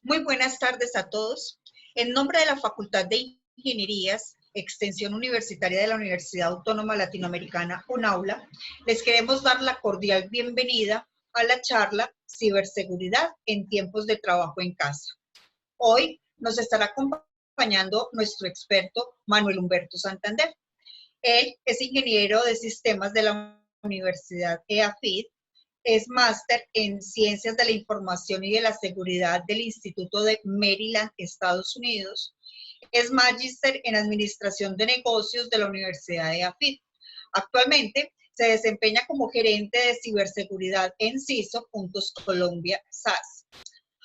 Muy buenas tardes a todos. En nombre de la Facultad de Ingenierías, Extensión Universitaria de la Universidad Autónoma Latinoamericana, UNAULA, les queremos dar la cordial bienvenida a la charla Ciberseguridad en tiempos de trabajo en casa. Hoy nos estará acompañando nuestro experto Manuel Humberto Santander. Él es ingeniero de sistemas de la Universidad EAFIT, es máster en Ciencias de la Información y de la Seguridad del Instituto de Maryland, Estados Unidos. Es magíster en Administración de Negocios de la Universidad de AFIT. Actualmente se desempeña como gerente de ciberseguridad en CISO Puntos Colombia SAS.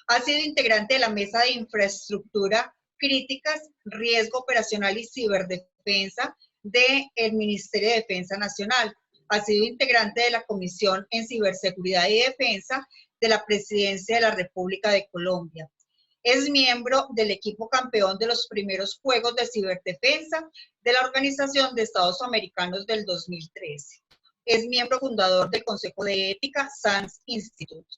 Ha sido integrante de la Mesa de Infraestructura Críticas, Riesgo Operacional y Ciberdefensa del Ministerio de Defensa Nacional. Ha sido integrante de la Comisión en Ciberseguridad y Defensa de la Presidencia de la República de Colombia. Es miembro del equipo campeón de los primeros Juegos de Ciberdefensa de la Organización de Estados Americanos del 2013. Es miembro fundador del Consejo de Ética SANS Institute.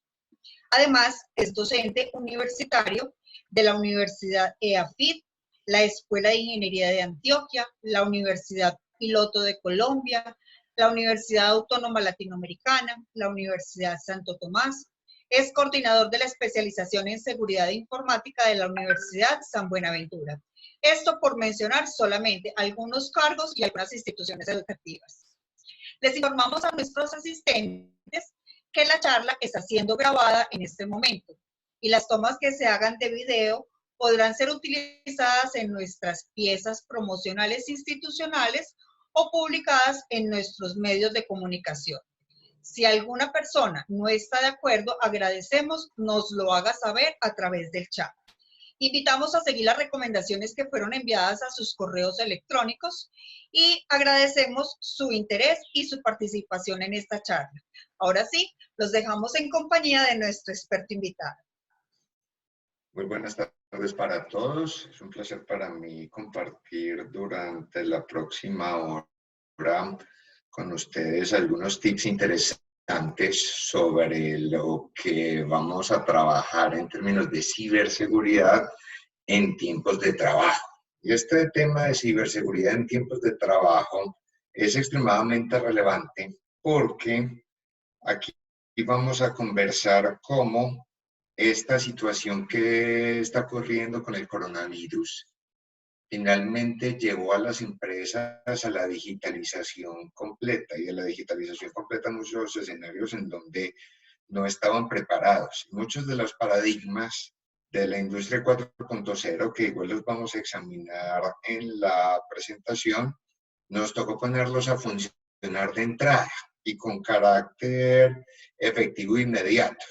Además, es docente universitario de la Universidad EAFIT, la Escuela de Ingeniería de Antioquia, la Universidad Piloto de Colombia, la Universidad Autónoma Latinoamericana, la Universidad Santo Tomás. Es coordinador de la especialización en seguridad informática de la Universidad San Buenaventura. Esto por mencionar solamente algunos cargos y algunas instituciones educativas. Les informamos a nuestros asistentes que la charla está siendo grabada en este momento y las tomas que se hagan de video podrán ser utilizadas en nuestras piezas promocionales institucionales o publicadas en nuestros medios de comunicación. Si alguna persona no está de acuerdo, agradecemos nos lo haga saber a través del chat. Invitamos a seguir las recomendaciones que fueron enviadas a sus correos electrónicos y agradecemos su interés y su participación en esta charla. Ahora sí, los dejamos en compañía de nuestro experto invitado. Muy buenas tardes para todos. Es un placer para mí compartir durante la próxima hora con ustedes algunos tips interesantes sobre lo que vamos a trabajar en términos de ciberseguridad en tiempos de trabajo. Y este tema de ciberseguridad en tiempos de trabajo es extremadamente relevante porque aquí vamos a conversar cómo esta situación que está ocurriendo con el coronavirus finalmente llevó a las empresas a la digitalización completa y a la digitalización completa en muchos escenarios en donde no estaban preparados. Muchos de los paradigmas de la industria 4.0, que igual los vamos a examinar en la presentación, nos tocó ponerlos a funcionar de entrada y con carácter efectivo e inmediato.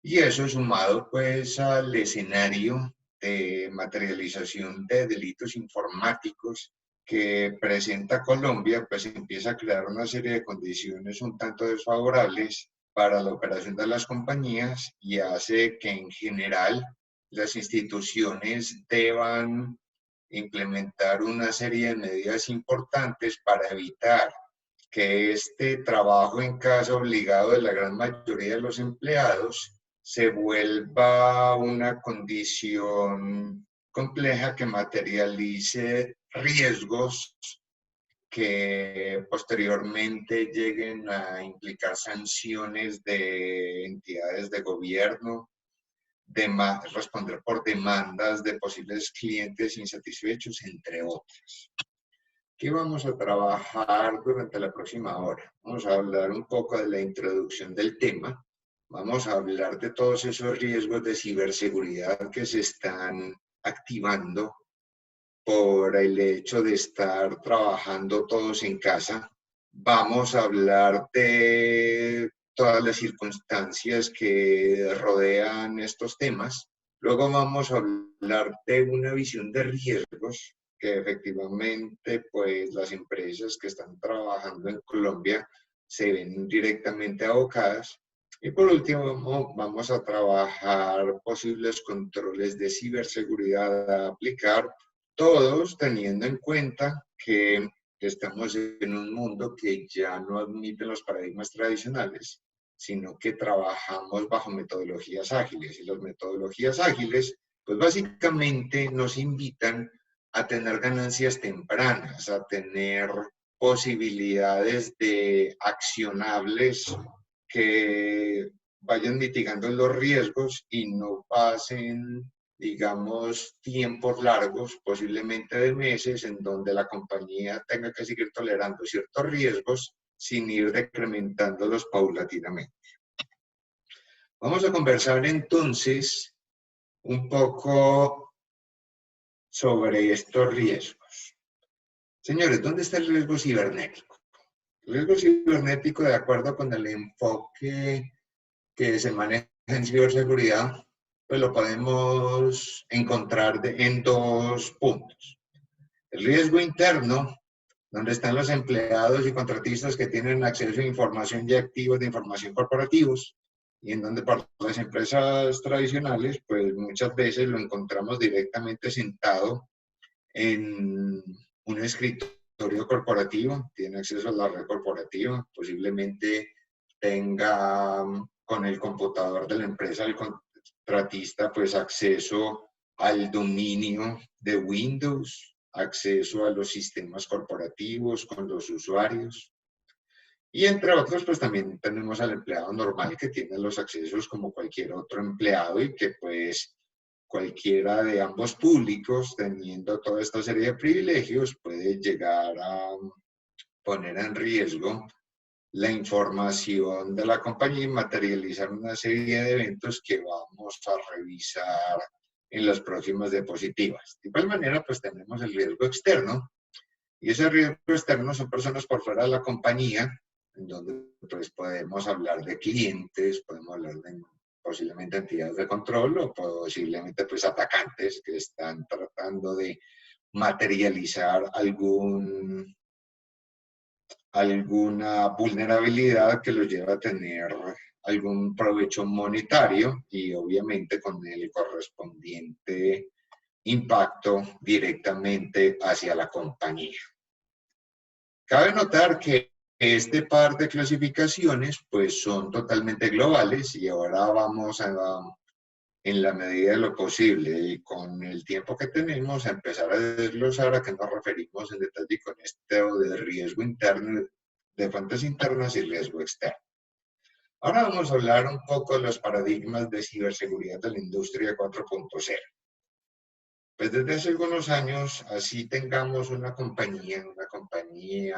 Y eso sumado pues al escenario de materialización de delitos informáticos que presenta Colombia, pues empieza a crear una serie de condiciones un tanto desfavorables para la operación de las compañías y hace que en general las instituciones deban implementar una serie de medidas importantes para evitar que este trabajo en casa obligado de la gran mayoría de los empleados se vuelva una condición compleja que materialice riesgos que posteriormente lleguen a implicar sanciones de entidades de gobierno, responder por demandas de posibles clientes insatisfechos, entre otras. ¿Qué vamos a trabajar durante la próxima hora? Vamos a hablar un poco de la introducción del tema. Vamos a hablar de todos esos riesgos de ciberseguridad que se están activando por el hecho de estar trabajando todos en casa. Vamos a hablar de todas las circunstancias que rodean estos temas. Luego vamos a hablar de una visión de riesgos que efectivamente pues las empresas que están trabajando en Colombia se ven directamente abocadas. Y por último vamos a trabajar posibles controles de ciberseguridad a aplicar, todos teniendo en cuenta que estamos en un mundo que ya no admite los paradigmas tradicionales, sino que trabajamos bajo metodologías ágiles. Y las metodologías ágiles, pues básicamente nos invitan a tener ganancias tempranas, a tener posibilidades de accionables que vayan mitigando los riesgos y no pasen, digamos, tiempos largos, posiblemente de meses, en donde la compañía tenga que seguir tolerando ciertos riesgos sin ir decrementándolos paulatinamente. Vamos a conversar entonces un poco sobre estos riesgos. Señores, ¿dónde está el riesgo cibernético? El riesgo cibernético, de acuerdo con el enfoque que se maneja en ciberseguridad, pues lo podemos encontrar en dos puntos. El riesgo interno, donde están los empleados y contratistas que tienen acceso a información y activos de información corporativos, y en donde para las empresas tradicionales, pues muchas veces lo encontramos directamente sentado en un escritorio corporativo, tiene acceso a la red corporativa, posiblemente tenga con el computador de la empresa, el contratista, pues acceso al dominio de Windows, acceso a los sistemas corporativos con los usuarios. Y entre otros, pues también tenemos al empleado normal que tiene los accesos como cualquier otro empleado y que pues cualquiera de ambos públicos, teniendo toda esta serie de privilegios, puede llegar a poner en riesgo la información de la compañía y materializar una serie de eventos que vamos a revisar en las próximas diapositivas. De igual manera, pues tenemos el riesgo externo, y ese riesgo externo son personas por fuera de la compañía, en donde pues podemos hablar de clientes, podemos hablar de posiblemente entidades de control o posiblemente pues atacantes que están tratando de materializar alguna vulnerabilidad que los lleva a tener algún provecho monetario y obviamente con el correspondiente impacto directamente hacia la compañía. Cabe notar que este par de clasificaciones pues son totalmente globales y ahora vamos a, en la medida de lo posible y con el tiempo que tenemos, a empezar a desglosar a qué nos referimos en detalle con esto de riesgo interno, de fuentes internas y riesgo externo. Ahora vamos a hablar un poco de los paradigmas de ciberseguridad de la industria 4.0. Pues desde hace algunos años, así tengamos una compañía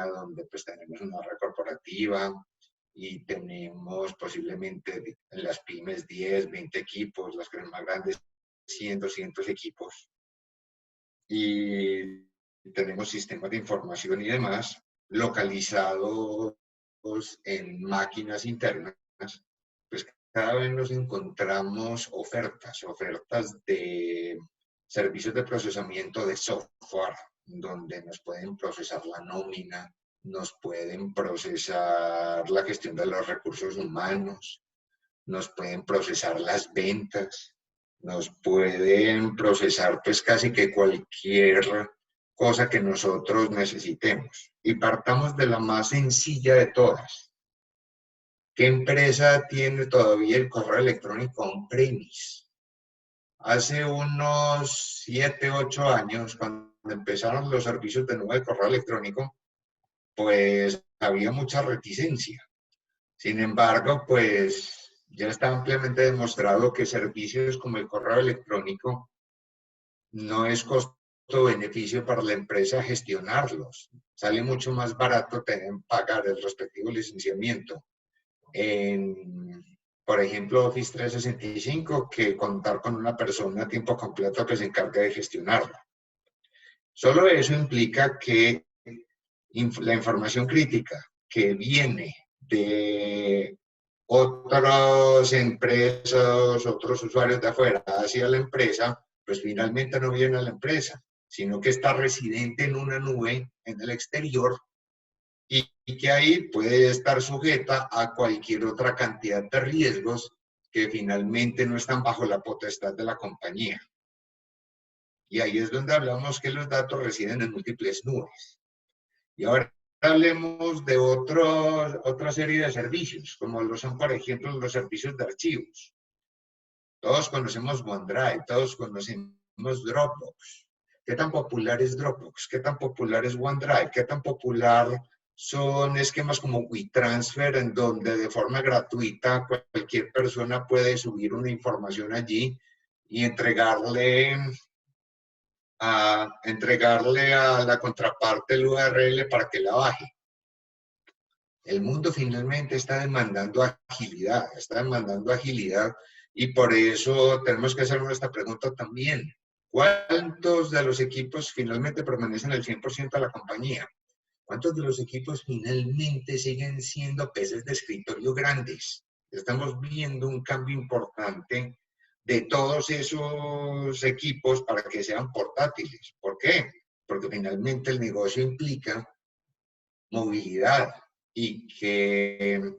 donde pues tenemos una red corporativa y tenemos posiblemente en las pymes 10, 20 equipos, las que son más grandes 100, 200 equipos, y tenemos sistemas de información y demás localizados en máquinas internas, pues cada vez nos encontramos ofertas de servicios de procesamiento de software, donde nos pueden procesar la nómina, nos pueden procesar la gestión de los recursos humanos, nos pueden procesar las ventas, nos pueden procesar pues casi que cualquier cosa que nosotros necesitemos. Y partamos de la más sencilla de todas. ¿Qué empresa tiene todavía el correo electrónico on-premise? Hace unos 7, 8 años, cuando empezaron los servicios de nube de correo electrónico, pues había mucha reticencia. Sin embargo, pues ya está ampliamente demostrado que servicios como el correo electrónico no es costo-beneficio para la empresa gestionarlos. Sale mucho más barato pagar el respectivo licenciamiento en, por ejemplo, Office 365, que contar con una persona a tiempo completo que se encargue de gestionarla. Solo eso implica que la información crítica que viene de otras empresas, otros usuarios de afuera hacia la empresa, pues finalmente no viene a la empresa, sino que está residente en una nube en el exterior y que ahí puede estar sujeta a cualquier otra cantidad de riesgos que finalmente no están bajo la potestad de la compañía. Y ahí es donde hablamos que los datos residen en múltiples nubes. Y ahora, hablemos de otra serie de servicios, como lo son, por ejemplo, los servicios de archivos. Todos conocemos OneDrive, todos conocemos Dropbox. ¿Qué tan popular es Dropbox? ¿Qué tan popular es OneDrive? ¿Qué tan popular son esquemas como WeTransfer, en donde de forma gratuita cualquier persona puede subir una información allí y entregarle a la contraparte el URL para que la baje? El mundo finalmente está demandando agilidad y por eso tenemos que hacernos esta pregunta también. ¿Cuántos de los equipos finalmente permanecen al 100% de la compañía? ¿Cuántos de los equipos finalmente siguen siendo PCs de escritorio grandes? Estamos viendo un cambio importante de todos esos equipos para que sean portátiles. ¿Por qué? Porque finalmente el negocio implica movilidad y que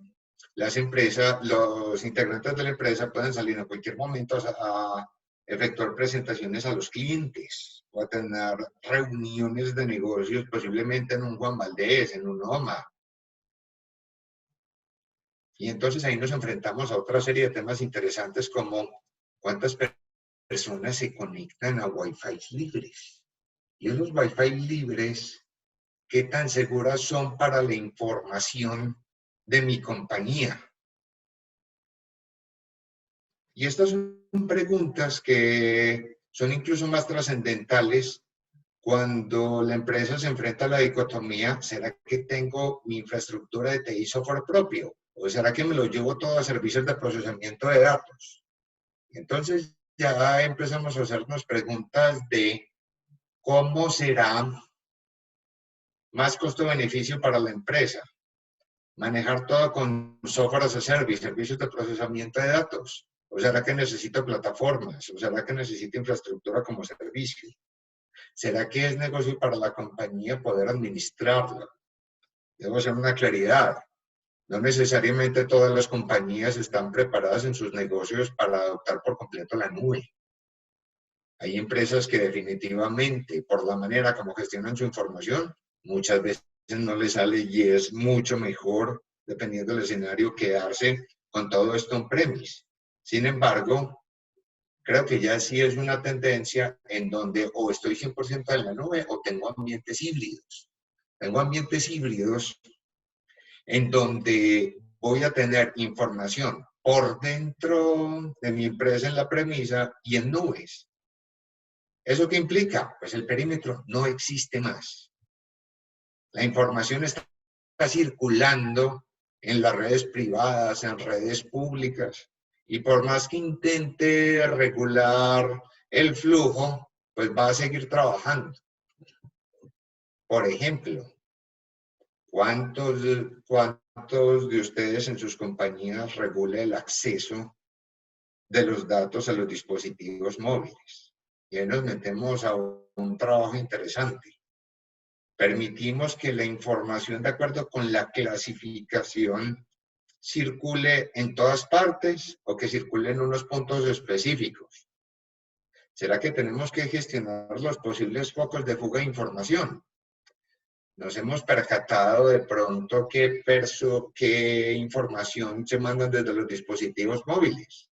las empresas, los integrantes de la empresa pueden salir en cualquier momento a efectuar presentaciones a los clientes o a tener reuniones de negocios, posiblemente en un Juan Valdez, en un OMA. Y entonces ahí nos enfrentamos a otra serie de temas interesantes, como cuántas personas se conectan a Wi-Fi libres. Y esos Wi-Fi libres, ¿qué tan seguras son para la información de mi compañía? Y estas son preguntas que son incluso más trascendentales cuando la empresa se enfrenta a la dicotomía: ¿será que tengo mi infraestructura de TI software propio? ¿O será que me lo llevo todo a servicios de procesamiento de datos? Entonces ya empezamos a hacernos preguntas de cómo será más costo-beneficio para la empresa manejar todo con software as a service, servicios de procesamiento de datos. ¿O será que necesito plataformas? ¿O será que necesito infraestructura como servicio? ¿Será que es negocio para la compañía poder administrarla? Debo hacer una claridad. No necesariamente todas las compañías están preparadas en sus negocios para adoptar por completo la nube. Hay empresas que definitivamente, por la manera como gestionan su información, muchas veces no les sale, y es mucho mejor, dependiendo del escenario, quedarse con todo esto on-premise. Sin embargo, creo que ya sí es una tendencia en donde o estoy 100% en la nube o tengo ambientes híbridos. Tengo ambientes híbridos en donde voy a tener información por dentro de mi empresa en la premisa y en nubes. ¿Eso qué implica? Pues el perímetro no existe más. La información está circulando en las redes privadas, en redes públicas, y por más que intente regular el flujo, pues va a seguir trabajando. Por ejemplo, ¿cuántos de ustedes en sus compañías regula el acceso de los datos a los dispositivos móviles? Y ahí nos metemos a un trabajo interesante. Permitimos que la información, de acuerdo con la clasificación, circule en todas partes o que circule en unos puntos específicos. ¿Será que tenemos que gestionar los posibles focos de fuga de información? Nos hemos percatado de pronto qué información se mandan desde los dispositivos móviles.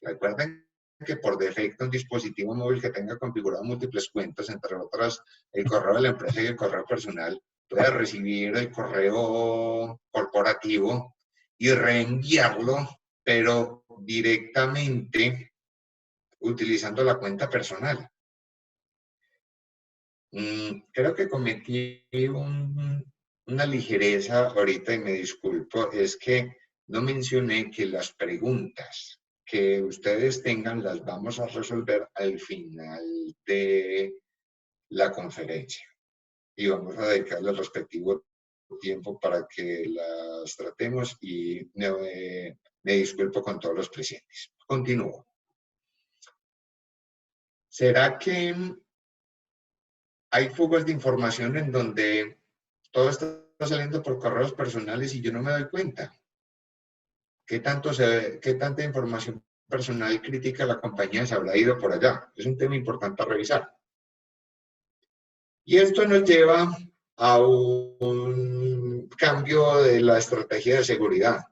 Recuerden que por defecto un dispositivo móvil que tenga configurado múltiples cuentas, entre otras el correo de la empresa y el correo personal, puede recibir el correo corporativo y reenviarlo, pero directamente utilizando la cuenta personal. Creo que cometí una ligereza ahorita y me disculpo, es que no mencioné que las preguntas que ustedes tengan las vamos a resolver al final de la conferencia y vamos a dedicarle el respectivo tiempo para que las tratemos y me disculpo con todos los presentes. Continúo. ¿Será que hay fugas de información en donde todo está saliendo por correos personales y yo no me doy cuenta? ¿Qué tanta información personal crítica la compañía se habrá ido por allá? Es un tema importante a revisar. Y esto nos lleva a un cambio de la estrategia de seguridad,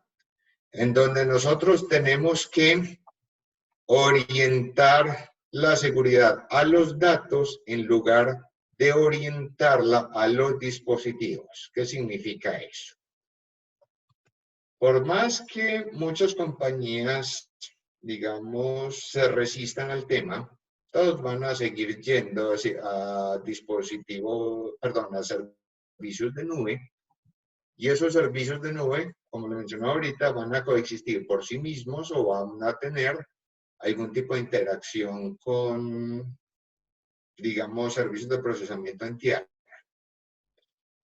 en donde nosotros tenemos que orientar la seguridad a los datos en lugar de orientarla a los dispositivos. ¿Qué significa eso? Por más que muchas compañías, digamos, se resistan al tema, todos van a seguir yendo a dispositivos, perdón, a servicios de nube, y esos servicios de nube, como lo mencioné ahorita, van a coexistir por sí mismos o van a tener algún tipo de interacción con, digamos, servicios de procesamiento en tierra.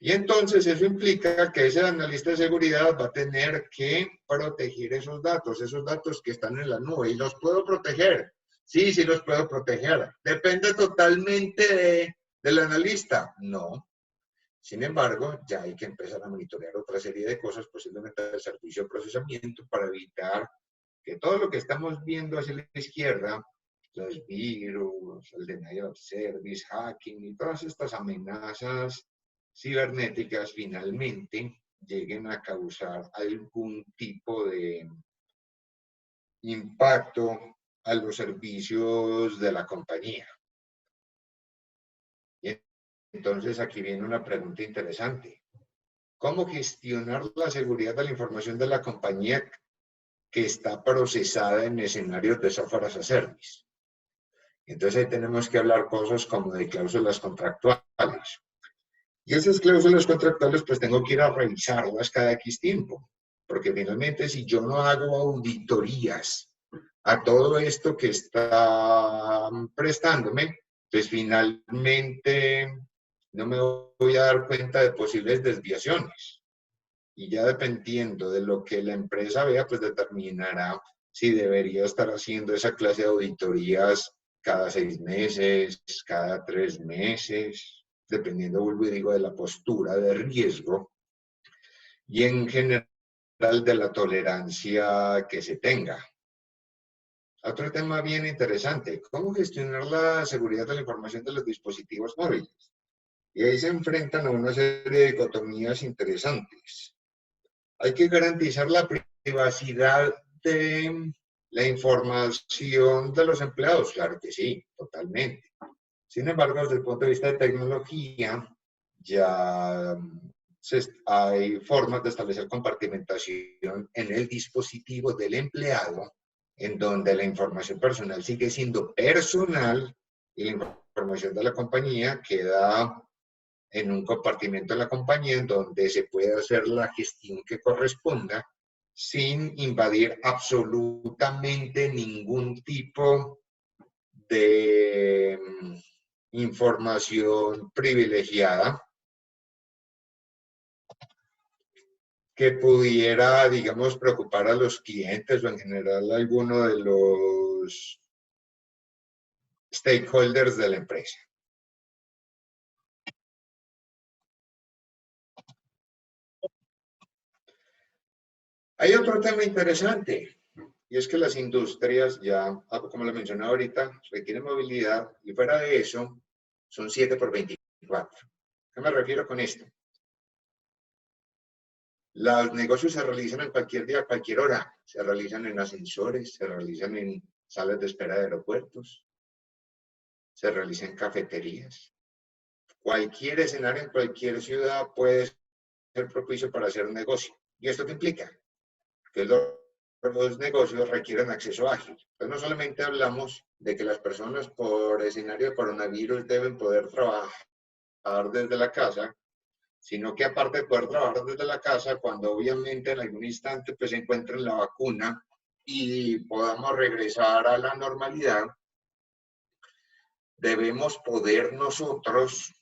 Y entonces eso implica que ese analista de seguridad va a tener que proteger esos datos que están en la nube. ¿Y los puedo proteger? Sí, sí los puedo proteger. ¿Depende totalmente del analista? No. Sin embargo, ya hay que empezar a monitorear otra serie de cosas, posiblemente el servicio de procesamiento, para evitar que todo lo que estamos viendo hacia la izquierda, los virus, el denial of service, hacking y todas estas amenazas cibernéticas finalmente lleguen a causar algún tipo de impacto a los servicios de la compañía. Y entonces aquí viene una pregunta interesante. ¿Cómo gestionar la seguridad de la información de la compañía que está procesada en escenarios de software as a service? Entonces ahí tenemos que hablar cosas como de cláusulas contractuales. Y esas cláusulas contractuales pues tengo que ir a revisarlas cada X tiempo, porque finalmente si yo no hago auditorías a todo esto que está prestándome, pues finalmente no me voy a dar cuenta de posibles desviaciones. Y ya dependiendo de lo que la empresa vea, pues determinará si debería estar haciendo esa clase de auditorías cada 6 meses, cada 3 meses, dependiendo, vuelvo y digo, de la postura de riesgo y en general de la tolerancia que se tenga. Otro tema bien interesante, ¿cómo gestionar la seguridad de la información de los dispositivos móviles? Y ahí se enfrentan a una serie de dicotomías interesantes. Hay que garantizar la privacidad de la información de los empleados, claro que sí, totalmente. Sin embargo, desde el punto de vista de tecnología, ya hay formas de establecer compartimentación en el dispositivo del empleado, en donde la información personal sigue siendo personal y la información de la compañía queda en un compartimento de la compañía en donde se puede hacer la gestión que corresponda sin invadir absolutamente ningún tipo de información privilegiada que pudiera, digamos, preocupar a los clientes o en general a alguno de los stakeholders de la empresa. Hay otro tema interesante, y es que las industrias ya, como lo mencioné ahorita, requieren movilidad y fuera de eso son 7x24. ¿Qué me refiero con esto? Los negocios se realizan en cualquier día, a cualquier hora. Se realizan en ascensores, se realizan en salas de espera de aeropuertos, se realizan en cafeterías. Cualquier escenario en cualquier ciudad puede ser propicio para hacer un negocio. ¿Y esto qué implica? Que los negocios requieren acceso ágil. Entonces, no solamente hablamos de que las personas por escenario de coronavirus deben poder trabajar desde la casa, sino que aparte de poder trabajar desde la casa, cuando obviamente en algún instante pues se encuentren la vacuna y podamos regresar a la normalidad, debemos poder nosotros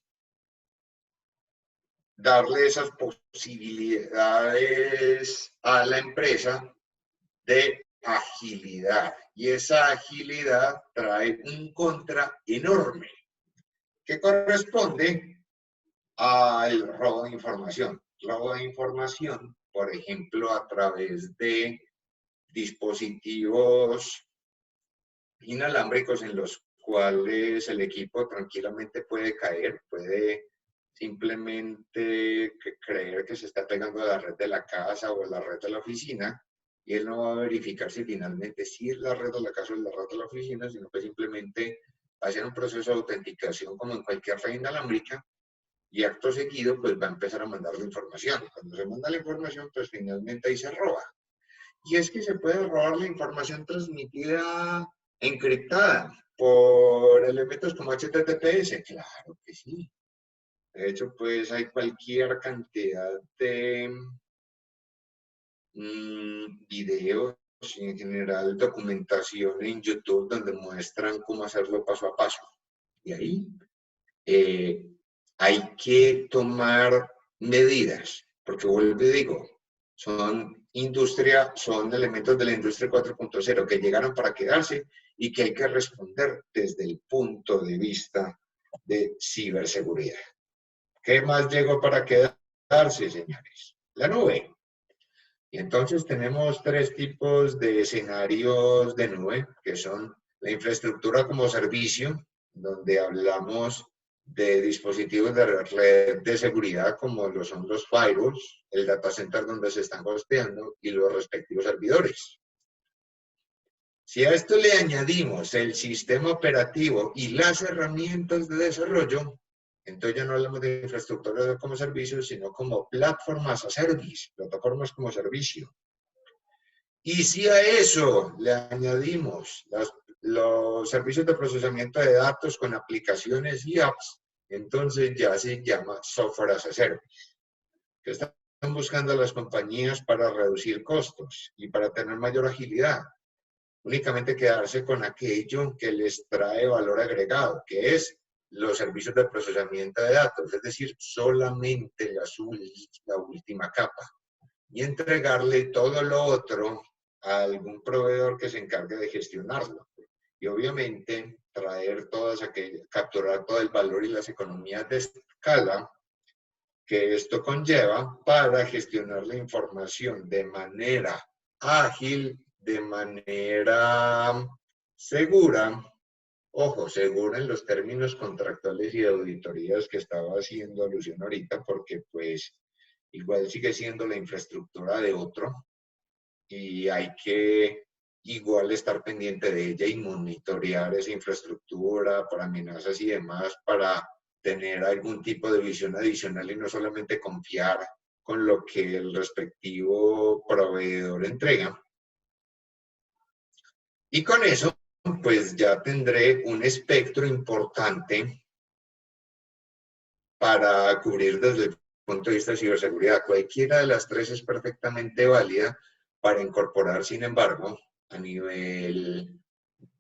darle esas posibilidades a la empresa de agilidad. Y esa agilidad trae un contra enorme que corresponde al robo de información. Robo de información, por ejemplo, a través de dispositivos inalámbricos en los cuales el equipo tranquilamente puede caer, puede simplemente creer que se está pegando a la red de la casa o a la red de la oficina, y él no va a verificar si finalmente sí es la red de la casa o es la red de la oficina, sino que simplemente va a hacer un proceso de autenticación como en cualquier red inalámbrica, y acto seguido pues va a empezar a mandar la información. Cuando se manda la información, pues finalmente ahí se roba. Y es que se puede robar la información transmitida encriptada por elementos como HTTPS. Claro que sí. De hecho, pues hay cualquier cantidad de videos y en general documentación en YouTube donde muestran cómo hacerlo paso a paso. Y ahí hay que tomar medidas, porque vuelvo y digo, son elementos de la industria 4.0 que llegaron para quedarse y que hay que responder desde el punto de vista de ciberseguridad. ¿Qué más llegó para quedarse, señores? La nube. Y entonces tenemos tres tipos de escenarios de nube, que son la infraestructura como servicio, donde hablamos de dispositivos de red de seguridad como lo son los firewalls, el data center donde se están hosteando y los respectivos servidores. Si a esto le añadimos el sistema operativo y las herramientas de desarrollo, entonces ya no hablamos de infraestructura como servicio, sino como plataformas as a service, plataformas como servicio. Y si a eso le añadimos los servicios de procesamiento de datos con aplicaciones y apps, entonces ya se llama software as a service. ¿Qué están buscando las compañías para reducir costos y para tener mayor agilidad? Únicamente quedarse con aquello que les trae valor agregado, que es los servicios de procesamiento de datos, es decir, solamente la última capa, y entregarle todo lo otro a algún proveedor que se encargue de gestionarlo. Y obviamente capturar todo el valor y las economías de escala que esto conlleva para gestionar la información de manera ágil, de manera segura, ojo, segura en los términos contractuales y de auditorías que estaba haciendo alusión ahorita, porque pues igual sigue siendo la infraestructura de otro y hay que igual estar pendiente de ella y monitorear esa infraestructura por amenazas y demás para tener algún tipo de visión adicional y no solamente confiar con lo que el respectivo proveedor entrega. Y con eso, pues ya tendré un espectro importante para cubrir desde el punto de vista de ciberseguridad. Cualquiera de las tres es perfectamente válida para incorporar, sin embargo, a nivel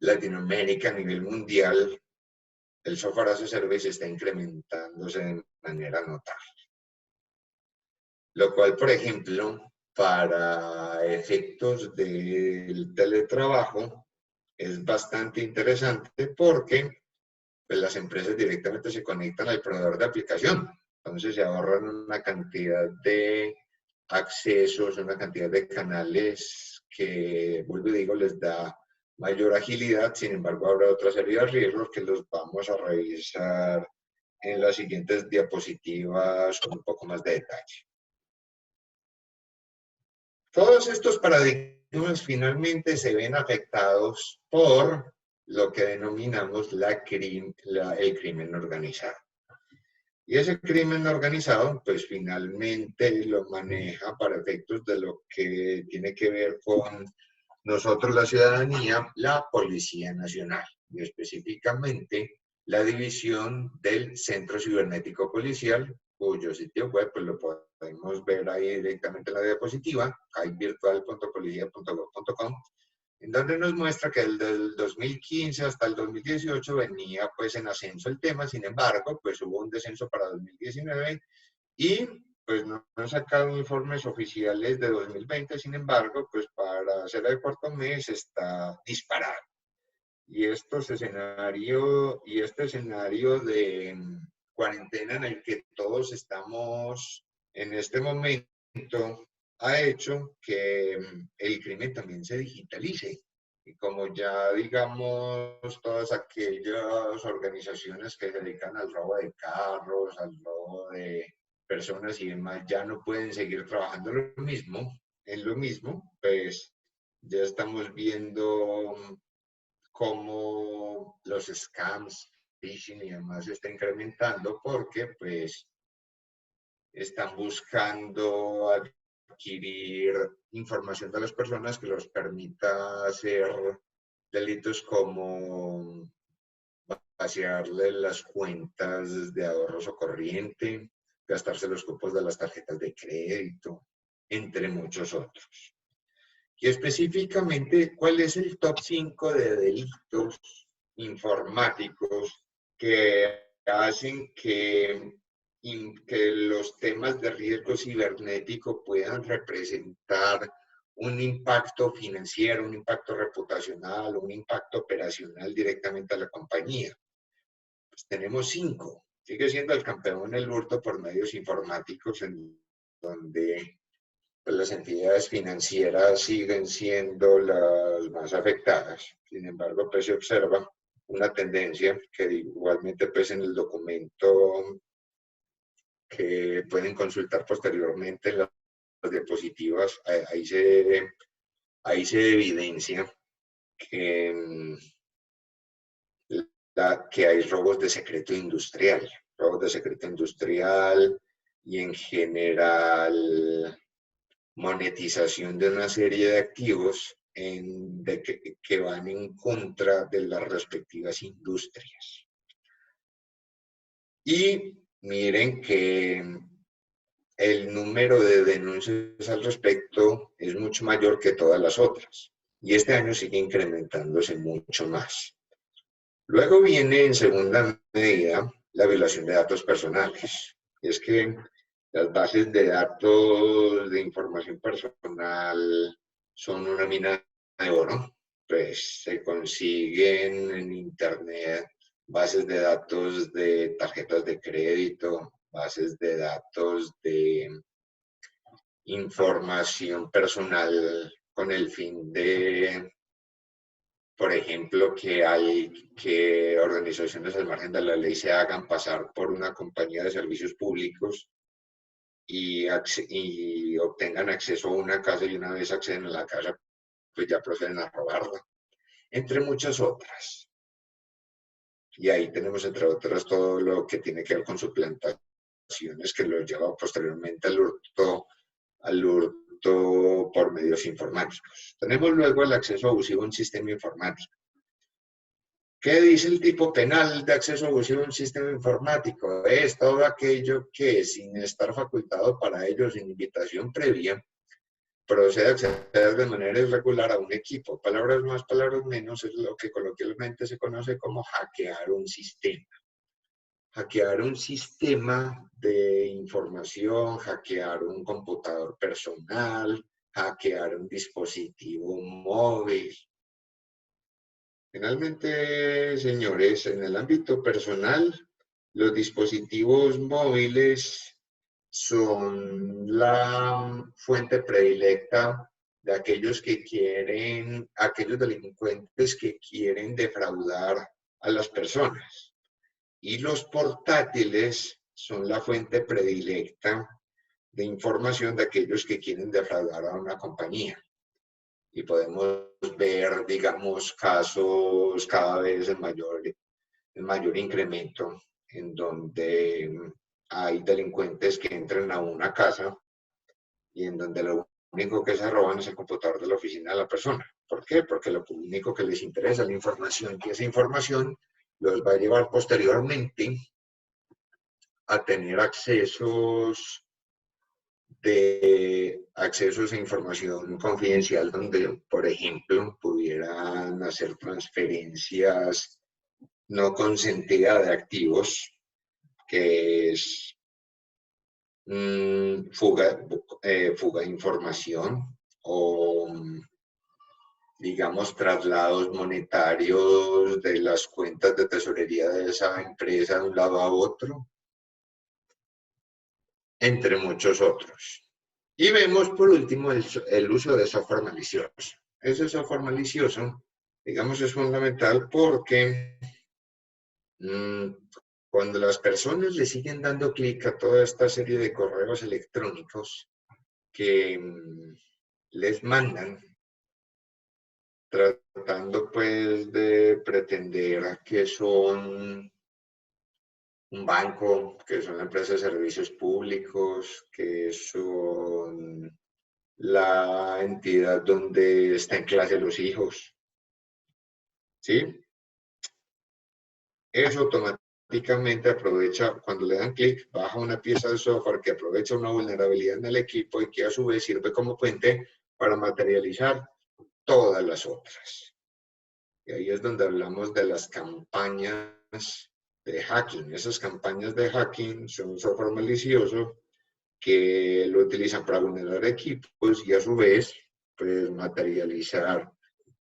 Latinoamérica, a nivel mundial, el software as a service está incrementándose de manera notable. Lo cual, por ejemplo, para efectos del teletrabajo es bastante interesante porque pues, las empresas directamente se conectan al proveedor de aplicación. Entonces se ahorran una cantidad de accesos, una cantidad de canales que, vuelvo y digo, les da mayor agilidad. Sin embargo, habrá otra serie de riesgos que los vamos a revisar en las siguientes diapositivas con un poco más de detalle. Todos estos paradigmas finalmente se ven afectados por lo que denominamos el crimen organizado. Y ese crimen organizado, pues finalmente lo maneja para efectos de lo que tiene que ver con nosotros, la ciudadanía, la Policía Nacional, y específicamente la división del Centro Cibernético Policial, cuyo sitio web pues lo podemos ver ahí directamente en la diapositiva, virtual.policia.gov.com, en donde nos muestra que desde el 2015 hasta el 2018 venía pues en ascenso el tema. Sin embargo, pues hubo un descenso para 2019 y pues no han sacado informes oficiales de 2020, sin embargo, pues para hacer el cuarto mes está disparado. Y este escenario de cuarentena en el que todos estamos en este momento ha hecho que el crimen también se digitalice. Y como ya, digamos, todas aquellas organizaciones que se dedican al robo de carros, al robo de personas y demás, ya no pueden seguir trabajando en lo mismo, pues ya estamos viendo cómo los scams, phishing y demás se está incrementando porque, pues, están buscando adquirir información de las personas que los permita hacer delitos como vaciarle las cuentas de ahorros o corriente, gastarse los cupos de las tarjetas de crédito, entre muchos otros. Y específicamente, ¿cuál es el top 5 de delitos informáticos que hacen que los temas de riesgo cibernético puedan representar un impacto financiero, un impacto reputacional, un impacto operacional directamente a la compañía? Pues tenemos 5. Sigue siendo el campeón el hurto por medios informáticos, en donde pues, las entidades financieras siguen siendo las más afectadas. Sin embargo, pues se observa una tendencia que igualmente pues en el documento que pueden consultar posteriormente en las diapositivas, ahí se evidencia que, que hay robos de secreto industrial y en general monetización de una serie de activos que van en contra de las respectivas industrias. Y miren que el número de denuncias al respecto es mucho mayor que todas las otras. Y este año sigue incrementándose mucho más. Luego viene en segunda medida la violación de datos personales. Es que las bases de datos de información personal son una mina de oro. Pues se consiguen en Internet bases de datos de tarjetas de crédito, bases de datos de información personal con el fin de, por ejemplo, que organizaciones al margen de la ley se hagan pasar por una compañía de servicios públicos y obtengan acceso a una casa y una vez acceden a la casa, pues ya proceden a robarla, entre muchas otras. Y ahí tenemos, entre otras, todo lo que tiene que ver con suplantaciones que lo lleva posteriormente al hurto por medios informáticos. Tenemos luego el acceso abusivo a un sistema informático. ¿Qué dice el tipo penal de acceso abusivo a un sistema informático? Es todo aquello que, sin estar facultado para ello, sin invitación previa, procede a acceder de manera irregular a un equipo. Palabras más, palabras menos, es lo que coloquialmente se conoce como hackear un sistema. Hackear un sistema de información, hackear un computador personal, hackear un dispositivo móvil. Finalmente, señores, en el ámbito personal, los dispositivos móviles son la fuente predilecta de aquellos delincuentes que quieren defraudar a las personas. Y los portátiles son la fuente predilecta de información de aquellos que quieren defraudar a una compañía. Y podemos ver, digamos, casos cada vez en mayor incremento, en donde hay delincuentes que entran a una casa y en donde lo único que se roban es el computador de la oficina de la persona. ¿Por qué? Porque lo único que les interesa es la información, y esa información los va a llevar posteriormente a tener accesos a información confidencial donde, por ejemplo, pudieran hacer transferencias no consentidas de activos, que es fuga de información o, digamos, traslados monetarios de las cuentas de tesorería de esa empresa de un lado a otro, entre muchos otros. Y vemos, por último, el uso de software malicioso. Ese software malicioso Digamos, es fundamental porque cuando las personas le siguen dando clic a toda esta serie de correos electrónicos que les mandan, tratando pues de pretender que son un banco, que son la empresa de servicios públicos, que son la entidad donde está en clase los hijos, ¿sí? Eso automáticamente aprovecha, cuando le dan clic, baja una pieza de software que aprovecha una vulnerabilidad en el equipo y que a su vez sirve como puente para materializar todas las otras. Y ahí es donde hablamos de las campañas de hacking. Esas campañas de hacking son un software malicioso que lo utilizan para vulnerar equipos y a su vez pues, materializar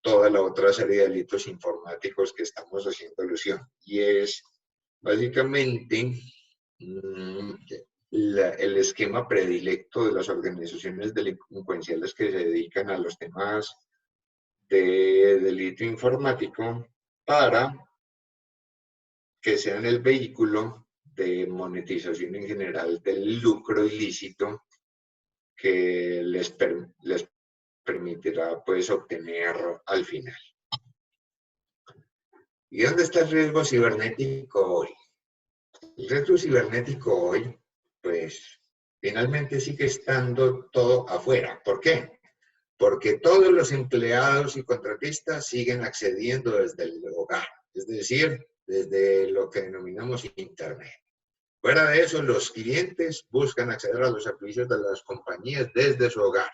toda la otra serie de delitos informáticos que estamos haciendo alusión. Y es básicamente el esquema predilecto de las organizaciones delincuenciales que se dedican a los temas de delito informático para que sean el vehículo de monetización en general del lucro ilícito que les permitirá pues obtener al final. ¿Y dónde está el riesgo cibernético hoy? El riesgo cibernético hoy, pues finalmente sigue estando todo afuera. ¿Por qué? Porque todos los empleados y contratistas siguen accediendo desde el hogar, es decir, desde lo que denominamos Internet. Fuera de eso, los clientes buscan acceder a los servicios de las compañías desde su hogar.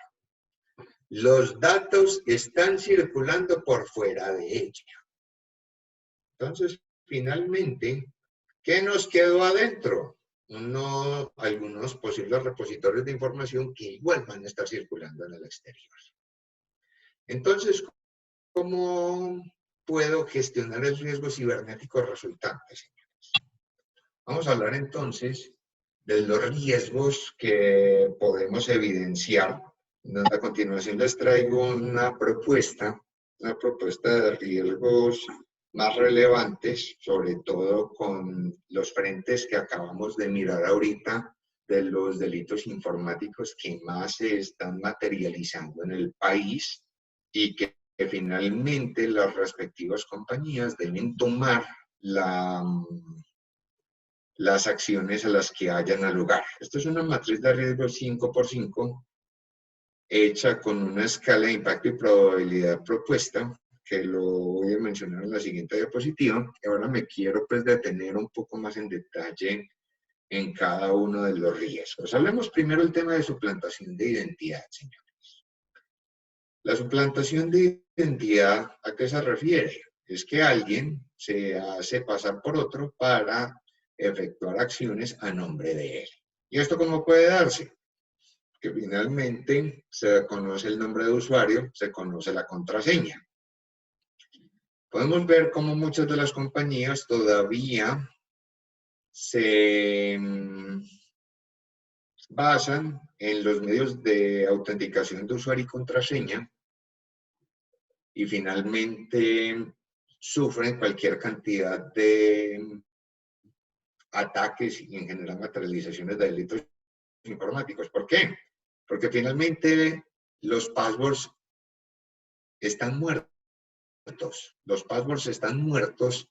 Los datos están circulando por fuera de ella. Entonces, finalmente, ¿qué nos quedó adentro? Algunos posibles repositorios de información que igual van a estar circulando en el exterior. Entonces, ¿cómo puedo gestionar el riesgo cibernético resultante, señores? Vamos a hablar entonces de los riesgos que podemos evidenciar. A continuación les traigo una propuesta de riesgos más relevantes, sobre todo con los frentes que acabamos de mirar ahorita de los delitos informáticos que más se están materializando en el país y que finalmente las respectivas compañías deben tomar las acciones a las que hayan al lugar. Esto es una matriz de riesgo 5x5 hecha con una escala de impacto y probabilidad propuesta, que lo voy a mencionar en la siguiente diapositiva. Y ahora me quiero pues detener un poco más en detalle en cada uno de los riesgos. Hablemos primero del tema de suplantación de identidad, señores. La suplantación de identidad, ¿a qué se refiere? Es que alguien se hace pasar por otro para efectuar acciones a nombre de él. ¿Y esto cómo puede darse? Que finalmente se conoce el nombre de usuario, se conoce la contraseña. Podemos ver cómo muchas de las compañías todavía se basan en los medios de autenticación de usuario y contraseña y finalmente sufren cualquier cantidad de ataques y en general materializaciones de delitos informáticos. ¿Por qué? Porque finalmente los passwords están muertos. Los passwords están muertos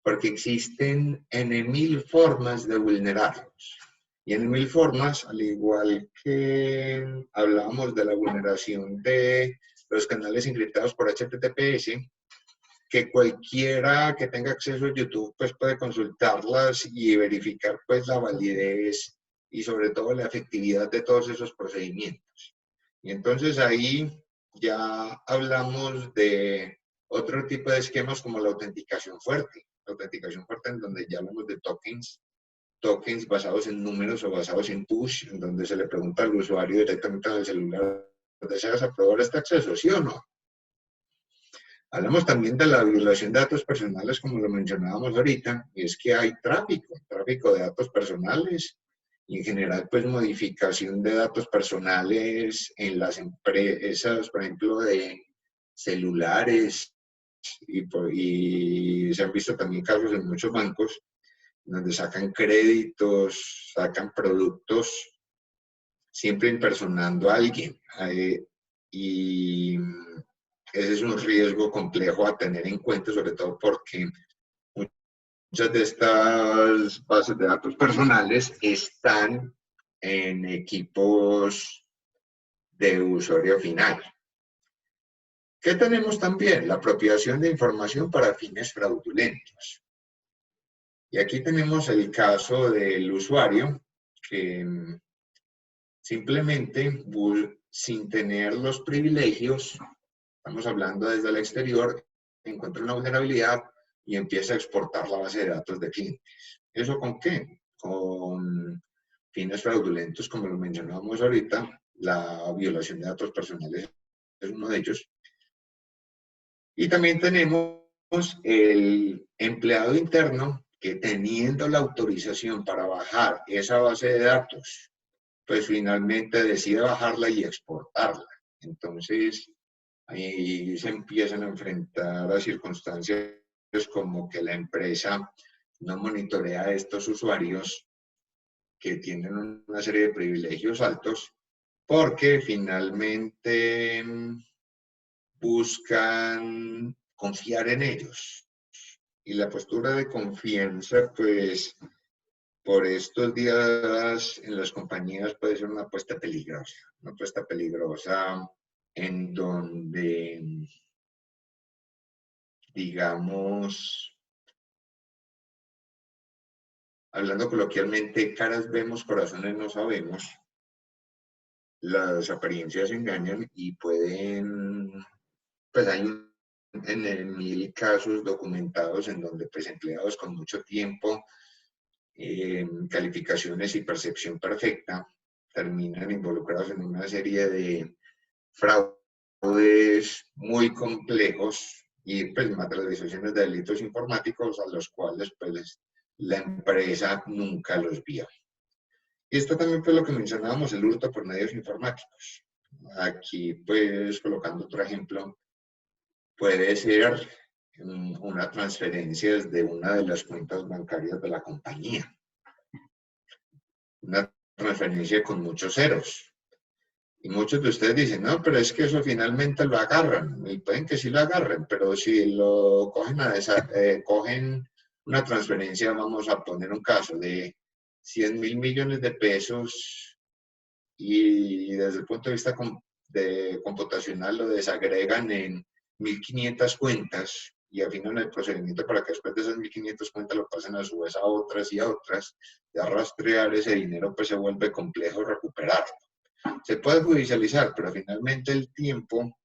porque existen en 1000 formas de vulnerarlos. Y en 1000 formas, al igual que hablábamos de la vulneración de los canales encriptados por HTTPS, que cualquiera que tenga acceso a YouTube pues puede consultarlas y verificar pues la validez y sobre todo la efectividad de todos esos procedimientos. Y entonces ahí ya hablamos de otro tipo de esquemas como la autenticación fuerte. La autenticación fuerte en donde ya hablamos de tokens basados en números o basados en push, en donde se le pregunta al usuario directamente en el celular, ¿deseas aprobar este acceso, sí o no? Hablamos también de la violación de datos personales, como lo mencionábamos ahorita, y es que hay tráfico de datos personales, y en general, pues, modificación de datos personales en las empresas, por ejemplo, de celulares y se han visto también casos en muchos bancos donde sacan créditos, sacan productos, siempre impersonando a alguien. Y ese es un riesgo complejo a tener en cuenta, sobre todo porque muchas de estas bases de datos personales están en equipos de usuario final. ¿Qué tenemos también? La apropiación de información para fines fraudulentos. Y aquí tenemos el caso del usuario que simplemente, sin tener los privilegios, estamos hablando desde el exterior, encuentra una vulnerabilidad y empieza a exportar la base de datos de clientes. ¿Eso con qué? Con fines fraudulentos, como lo mencionábamos ahorita, la violación de datos personales es uno de ellos. Y también tenemos el empleado interno que, teniendo la autorización para bajar esa base de datos, pues finalmente decide bajarla y exportarla. Entonces, ahí se empiezan a enfrentar a circunstancias como que la empresa no monitorea a estos usuarios que tienen una serie de privilegios altos, porque finalmente buscan confiar en ellos. Y la postura de confianza, pues, por estos días en las compañías puede ser una apuesta peligrosa en donde, digamos, hablando coloquialmente, caras vemos, corazones no sabemos. Las apariencias engañan y pueden, pues hay en 1000 casos documentados en donde pues empleados con mucho tiempo, calificaciones y percepción perfecta, terminan involucrados en una serie de fraudes muy complejos y pues materializaciones de delitos informáticos a los cuales pues la empresa nunca los vio. Y esto también fue lo que mencionábamos, el hurto por medios informáticos. Aquí pues colocando otro ejemplo, puede ser una transferencia desde una de las cuentas bancarias de la compañía. Una transferencia con muchos ceros. Y muchos de ustedes dicen, no, pero es que eso finalmente lo agarran. Y pueden que sí lo agarren, pero si lo cogen cogen una transferencia, vamos a poner un caso de 100.000 millones de pesos y desde el punto de vista computacional lo desagregan en 1.500 cuentas y afinan el procedimiento para que después de esas 1.500 cuentas lo pasen a su vez a otras y a otras, ya rastrear ese dinero pues se vuelve complejo recuperarlo. Se puede judicializar, pero finalmente el tiempo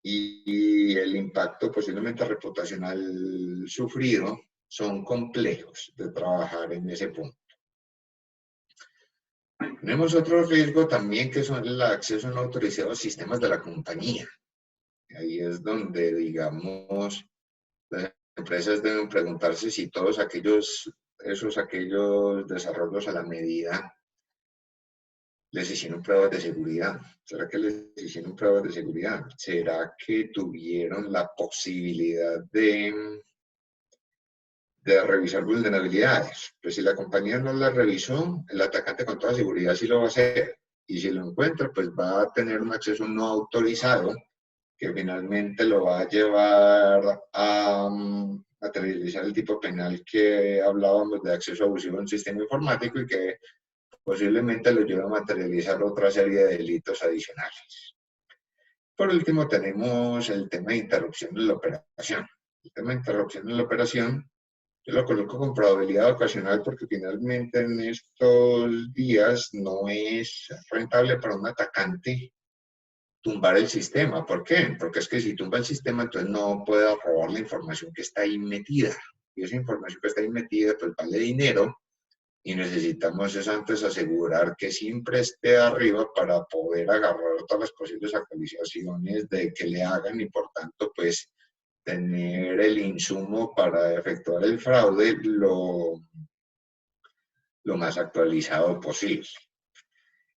y el impacto posiblemente reputacional sufrido son complejos de trabajar en ese punto. Tenemos otro riesgo también que son el acceso no autorizado a sistemas de la compañía. Ahí es donde, digamos, las empresas deben preguntarse si todos aquellos desarrollos a la medida les hicieron pruebas de seguridad. ¿Será que les hicieron pruebas de seguridad? ¿Será que tuvieron la posibilidad de revisar vulnerabilidades? Pues si la compañía no las revisó, el atacante con toda seguridad sí lo va a hacer. Y si lo encuentra, pues va a tener un acceso no autorizado que finalmente lo va a llevar a materializar el tipo penal que hablábamos de acceso abusivo a un sistema informático y que posiblemente lo lleva a materializar otra serie de delitos adicionales. Por último, tenemos el tema de interrupción de la operación. El tema de interrupción de la operación, yo lo coloco con probabilidad ocasional porque finalmente en estos días no es rentable para un atacante tumbar el sistema. ¿Por qué? Porque es que si tumba el sistema, entonces no puede robar la información que está ahí metida. Y esa información que está ahí metida, pues vale dinero. Y necesitamos es antes asegurar que siempre esté arriba para poder agarrar todas las posibles actualizaciones de que le hagan y por tanto pues tener el insumo para efectuar el fraude lo más actualizado posible.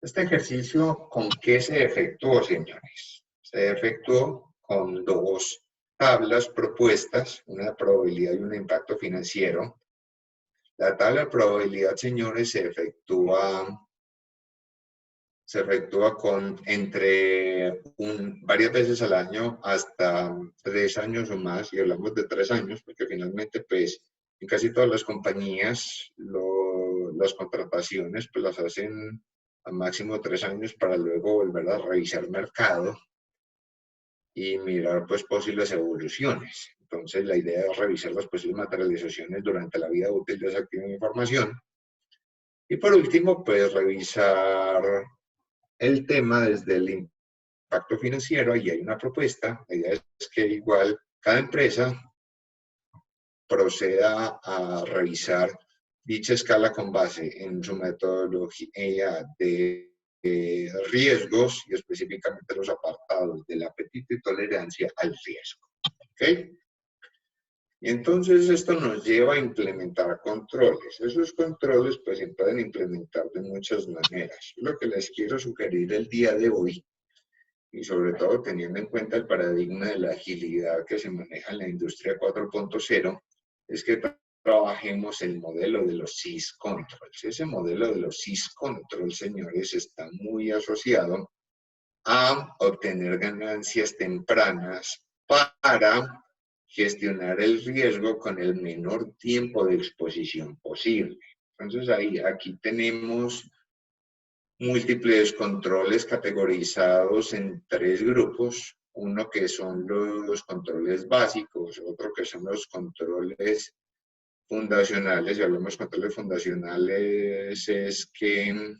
Este ejercicio, ¿con qué se efectuó, señores? Se efectuó con dos tablas propuestas, una de probabilidad y un de impacto financiero. La tabla de probabilidad, señores, se efectúa con varias veces al año hasta 3 años o más, y hablamos de 3 años, porque finalmente, pues, en casi todas las compañías, las contrataciones, pues, las hacen a máximo 3 años para luego volver a revisar mercado y mirar, pues, posibles evoluciones. Entonces, la idea es revisar las posibles materializaciones durante la vida útil de esa activo de información. Y por último, pues, revisar el tema desde el impacto financiero. Y hay una propuesta. La idea es que igual cada empresa proceda a revisar dicha escala con base en su metodología de riesgos y específicamente los apartados del apetito y tolerancia al riesgo. ¿Okay? Y entonces esto nos lleva a implementar controles. Esos controles pues se pueden implementar de muchas maneras. Lo que les quiero sugerir el día de hoy, y sobre todo teniendo en cuenta el paradigma de la agilidad que se maneja en la industria 4.0, es que trabajemos el modelo de los SIS Controls. Ese modelo de los SIS Controls, señores, está muy asociado a obtener ganancias tempranas para gestionar el riesgo con el menor tiempo de exposición posible. Entonces, aquí tenemos múltiples controles categorizados en 3 grupos. Uno que son los controles básicos, otro que son los controles fundacionales. Y hablamos de controles fundacionales, es que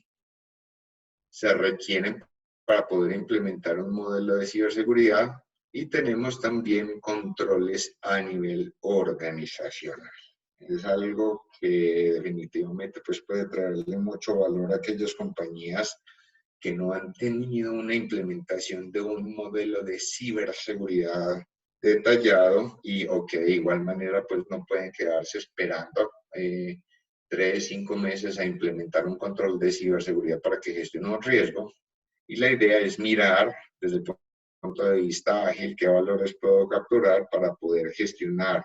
se requieren para poder implementar un modelo de ciberseguridad. Y tenemos también controles a nivel organizacional. Es algo que definitivamente pues, puede traerle mucho valor a aquellas compañías que no han tenido una implementación de un modelo de ciberseguridad detallado y o que de igual manera pues no pueden quedarse esperando 3, 5 meses a implementar un control de ciberseguridad para que gestione un riesgo. Y la idea es mirar desde el punto de vista ágil qué valores puedo capturar para poder gestionar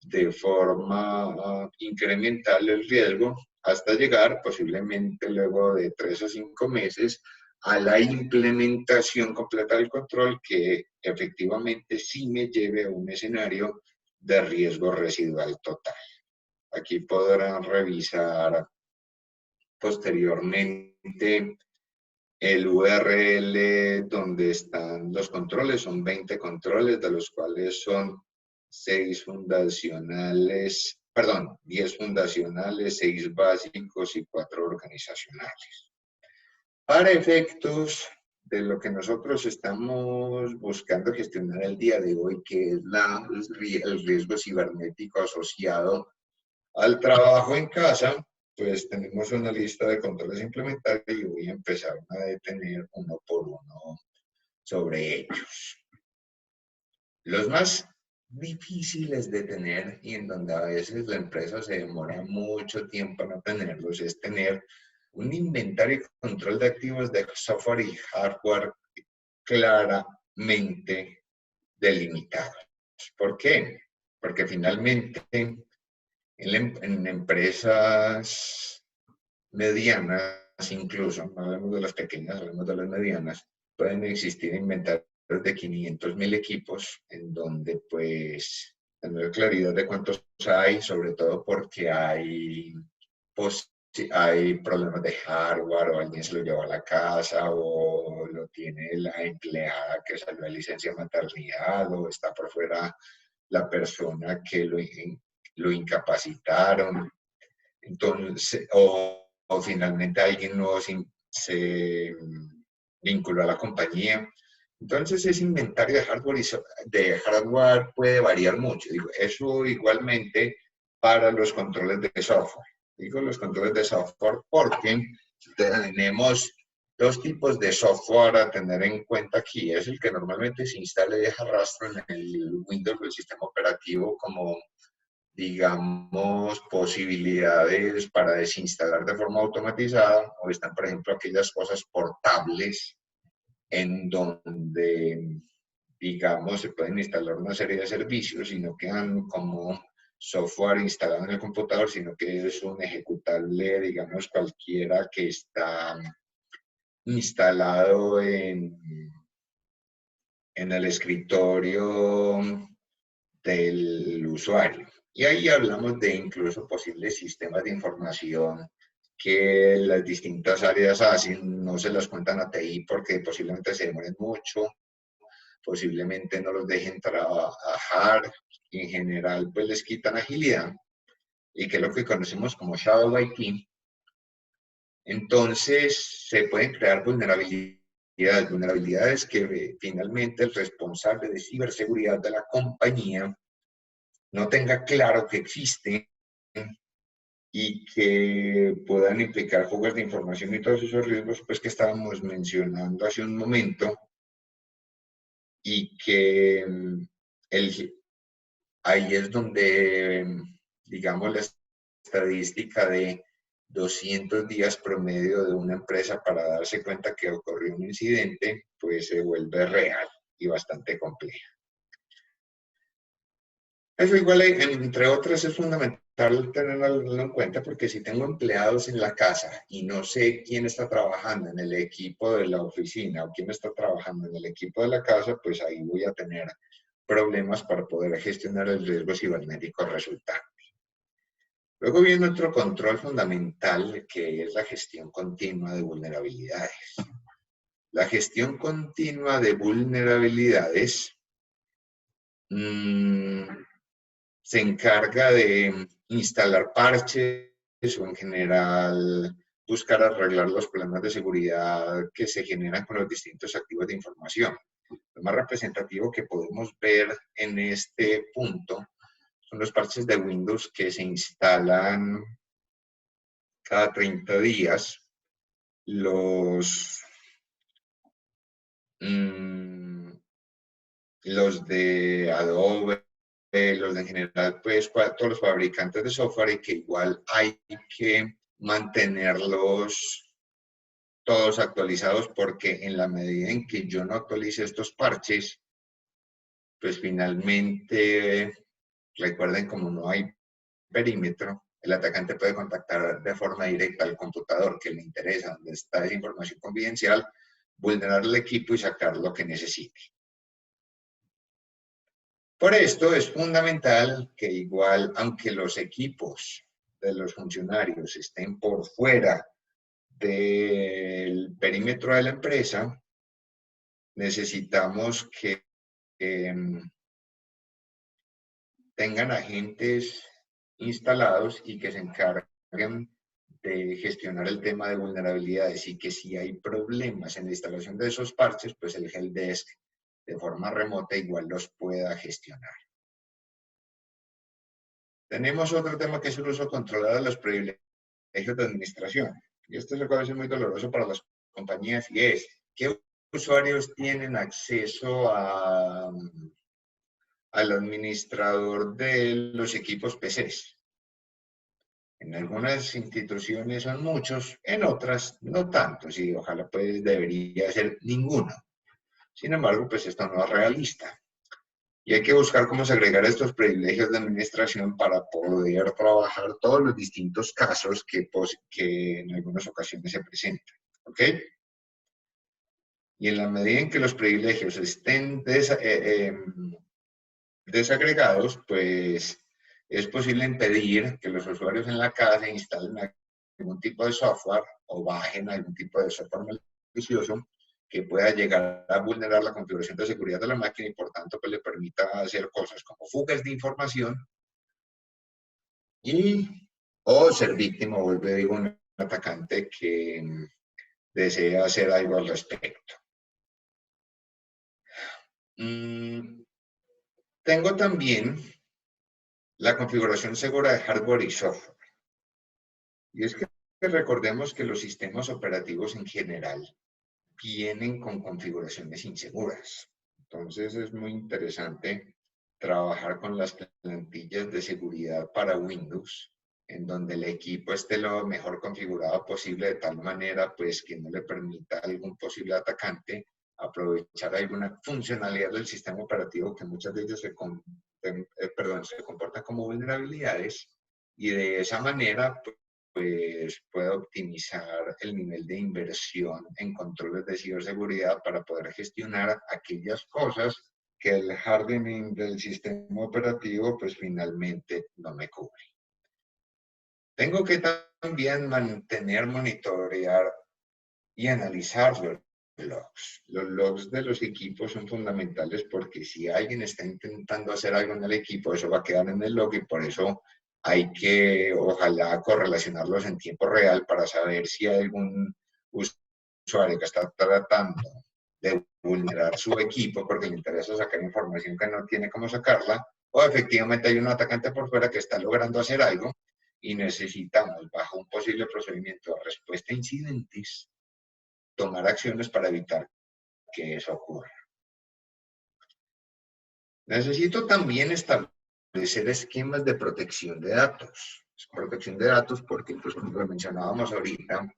de forma incremental el riesgo hasta llegar posiblemente luego de 3 a 5 meses a la implementación completa del control que efectivamente sí me lleve a un escenario de riesgo residual total. Aquí podrán revisar posteriormente el URL donde están los controles. Son 20 controles, de los cuales son 10 fundacionales, 6 básicos y 4 organizacionales. Para efectos de lo que nosotros estamos buscando gestionar el día de hoy, que es el riesgo cibernético asociado al trabajo en casa, pues tenemos una lista de controles a implementar y voy a empezar a detener uno por uno sobre ellos. Los más difíciles de tener y en donde a veces la empresa se demora mucho tiempo en obtenerlos es tener un inventario y control de activos de software y hardware claramente delimitados. ¿Por qué? Porque finalmente en empresas medianas incluso, no hablamos de las pequeñas, hablamos de las medianas, pueden existir inventarios de 500,000 equipos en donde pues tener claridad de cuántos hay, sobre todo porque hay problemas de hardware o alguien se lo llevó a la casa o lo tiene la empleada que salió de licencia de maternidad o está por fuera la persona que lo incapacitaron. Entonces, o finalmente alguien nuevo se vinculó a la compañía. Entonces, ese inventario de hardware puede variar mucho. Digo, eso igualmente para los controles de software. Digo los controles de software porque tenemos 2 tipos de software a tener en cuenta aquí. Es el que normalmente se instala y deja rastro en el Windows del sistema operativo como, digamos, posibilidades para desinstalar de forma automatizada, o están, por ejemplo, aquellas cosas portables en donde digamos, se pueden instalar una serie de servicios y no quedan como software instalado en el computador, sino que es un ejecutable, digamos, cualquiera que está instalado en el escritorio del usuario. Y ahí hablamos de incluso posibles sistemas de información que las distintas áreas hacen, no se las cuentan a TI porque posiblemente se demoren mucho, posiblemente no los dejen trabajar, y en general pues les quitan agilidad, y que es lo que conocemos como Shadow IT. Entonces se pueden crear vulnerabilidades que finalmente el responsable de ciberseguridad de la compañía no tenga claro que existen y que puedan implicar fugas de información y todos esos riesgos pues, que estábamos mencionando hace un momento, y que ahí es donde, digamos, la estadística de 200 días promedio de una empresa para darse cuenta que ocurrió un incidente, pues se vuelve real y bastante compleja. Eso igual, entre otras, es fundamental tenerlo en cuenta porque si tengo empleados en la casa y no sé quién está trabajando en el equipo de la oficina o quién está trabajando en el equipo de la casa, pues ahí voy a tener problemas para poder gestionar el riesgo cibernético resultante. Luego viene otro control fundamental que es la gestión continua de vulnerabilidades. La gestión continua de vulnerabilidades se encarga de instalar parches o en general buscar arreglar los problemas de seguridad que se generan con los distintos activos de información. Lo más representativo que podemos ver en este punto son los parches de Windows que se instalan cada 30 días, los de Adobe, los de en general, pues todos los fabricantes de software, y que igual hay que mantenerlos todos actualizados porque en la medida en que yo no actualice estos parches, pues finalmente, recuerden, como no hay perímetro, el atacante puede contactar de forma directa al computador que le interesa, donde está esa información confidencial, vulnerar el equipo y sacar lo que necesite. Por esto es fundamental que igual, aunque los equipos de los funcionarios estén por fuera del perímetro de la empresa, necesitamos que tengan agentes instalados y que se encarguen de gestionar el tema de vulnerabilidades, y que si hay problemas en la instalación de esos parches, pues el helpdesk de forma remota igual los pueda gestionar. Tenemos otro tema que es el uso controlado de los privilegios de administración. Y esto es a veces muy doloroso para las compañías, y es ¿qué usuarios tienen acceso al administrador de los equipos PCs? En algunas instituciones son muchos, en otras no tantos, y ojalá pues debería ser ninguno. Sin embargo, pues esto no es realista. Y hay que buscar cómo segregar estos privilegios de administración para poder trabajar todos los distintos casos que en algunas ocasiones se presentan. ¿Ok? Y en la medida en que los privilegios estén desagregados, pues es posible impedir que los usuarios en la casa instalen algún tipo de software o bajen algún tipo de software malicioso que pueda llegar a vulnerar la configuración de seguridad de la máquina y por tanto pues le permita hacer cosas como fugas de información o ser víctima, vuelve, digo, un atacante que desea hacer algo al respecto. Tengo también la configuración segura de hardware y software. Y es que recordemos que los sistemas operativos en general vienen con configuraciones inseguras. Entonces es muy interesante trabajar con las plantillas de seguridad para Windows, en donde el equipo esté lo mejor configurado posible, de tal manera pues que no le permita a algún posible atacante aprovechar alguna funcionalidad del sistema operativo que muchas de ellas se comportan como vulnerabilidades, y de esa manera pues puede optimizar el nivel de inversión en controles de ciberseguridad para poder gestionar aquellas cosas que el hardening del sistema operativo pues finalmente no me cubre. Tengo que también mantener, monitorear y analizar los logs. Los logs de los equipos son fundamentales porque si alguien está intentando hacer algo en el equipo, eso va a quedar en el log, y por eso hay que, ojalá, correlacionarlos en tiempo real para saber si hay algún usuario que está tratando de vulnerar su equipo porque le interesa sacar información que no tiene cómo sacarla, o efectivamente hay un atacante por fuera que está logrando hacer algo y necesitamos, bajo un posible procedimiento de respuesta a incidentes, tomar acciones para evitar que eso ocurra. Necesito también establecer esquemas de protección de datos. Protección de datos porque, pues, como lo mencionábamos ahorita,